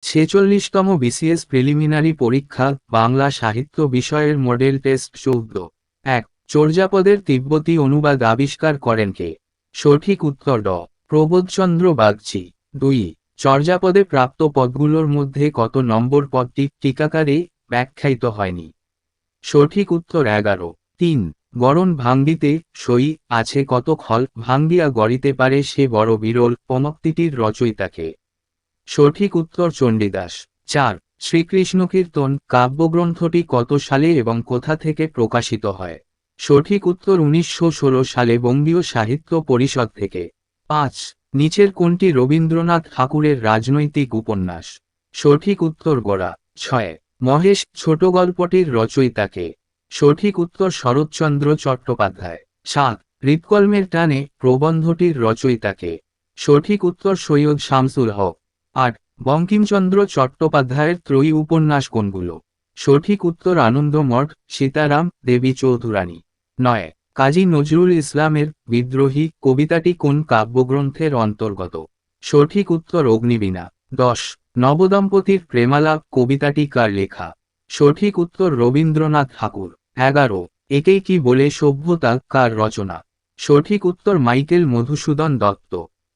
ছেচল্লিশতম BCS preliminary পরীক্ষা বাংলা সাহিত্য বিষয়ের মডেল টেস্ট ১৪ চর্যাপদের তিব্বতী অনুবাদ আবিষ্কার করেন কে? সঠিক উত্তর ড প্রবোধচন্দ্র বাগচি। ২ চর্যাপদে প্রাপ্ত পদগুলোর মধ্যে কত নম্বর পদটি টিকাকারে ব্যাখ্যায়িত হয়নি? সঠিক উত্তর ১১। ৩ গরণ ভাঙ্গিতে সই আছে কত খল ভাঙ্গিয়া গড়িতে পারে সে বড় বিরল পমক্তিটির রচয়িতাকে? সঠিক উত্তর চণ্ডীদাস। ৪ শ্রীকৃষ্ণকীর্তন কাব্যগ্রন্থটি কত সালে এবং কোথা থেকে প্রকাশিত হয়? সঠিক উত্তর ১৯১৬ সালে বঙ্গীয় সাহিত্য পরিষদ থেকে। ৫ নিচের কোনটি রবীন্দ্রনাথ ঠাকুরের রাজনৈতিক উপন্যাস? সঠিক উত্তর গোরা। ৬ মহেশ ছোট গল্পটির রচয়িতাকে? সঠিক উত্তর শরৎচন্দ্র চট্টোপাধ্যায়। ৭ হৃৎকলমের টানে প্রবন্ধটির রচয়িতাকে? সঠিক উত্তর সৈয়দ শামসুল হক। ৮ বঙ্কিমচন্দ্র চট্টোপাধ্যায়ের ত্রয়ী উপন্যাস কোনগুলো? সঠিক উত্তর আনন্দমঠ, সীতারাম, দেবী চৌধুরানী। ৯ কাজী নজরুল ইসলামের বিদ্রোহী কবিতাটি কোন কাব্যগ্রন্থের অন্তর্গত? সঠিক উত্তর অগ্নিবীণা। ১০ নবদম্পতির প্রেমালাপ কবিতাটি কার লেখা? সঠিক উত্তর রবীন্দ্রনাথ ঠাকুর। ১১ একেই কি বলে সভ্যতা কার রচনা? সঠিক উত্তর মাইকেল মধুসূদন দত্ত।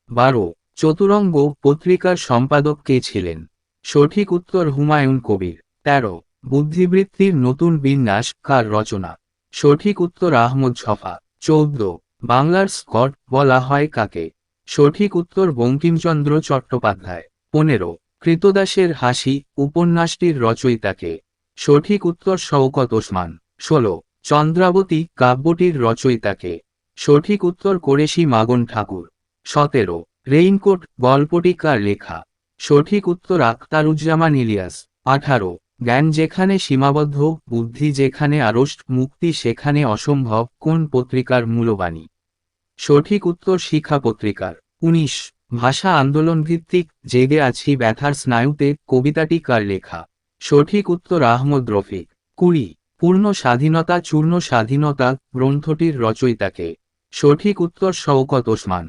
১২ চতুরঙ্গ পত্রিকার সম্পাদক কে ছিলেন? সঠিক উত্তর হুমায়ুন কবির। ১৩ বুদ্ধিবৃত্তির নতুন বিন্যাস কার রচনা? সঠিক উত্তর আহমদ ছফা। ১৪ বাংলার স্কট বলা হয় কাকে? সঠিক উত্তর বঙ্কিমচন্দ্র চট্টোপাধ্যায়। ১৫ কৃতদাসের হাসি উপন্যাসটির রচয়িতাকে? সঠিক উত্তর শওকত ওসমান। ১৬ চন্দ্রাবতী কাব্যটির রচয়িতাকে? সঠিক উত্তর কোরেশী মাগন ঠাকুর। ১৭ রেইনকোট গল্পটি কার লেখা? সঠিক উত্তর আখতারুজ্জামান ইলিয়াস। ১৮ জ্ঞান যেখানে সীমাবদ্ধ বুদ্ধি যেখানে আড়ষ্ট মুক্তি সেখানে অসম্ভব কোন পত্রিকার মূলবাণী? সঠিক উত্তর শিক্ষা পত্রিকার। ১৯ ভাষা আন্দোলন ভিত্তিক জেগে আছি ব্যথার স্নায়ুতে কবিতাটি কার লেখা? সঠিক উত্তর আহমদ রফিক। ২০ পূর্ণ স্বাধীনতা চূর্ণ স্বাধীনতা গ্রন্থটির রচয়িতাকে? সঠিক উত্তর শওকত ওসমান।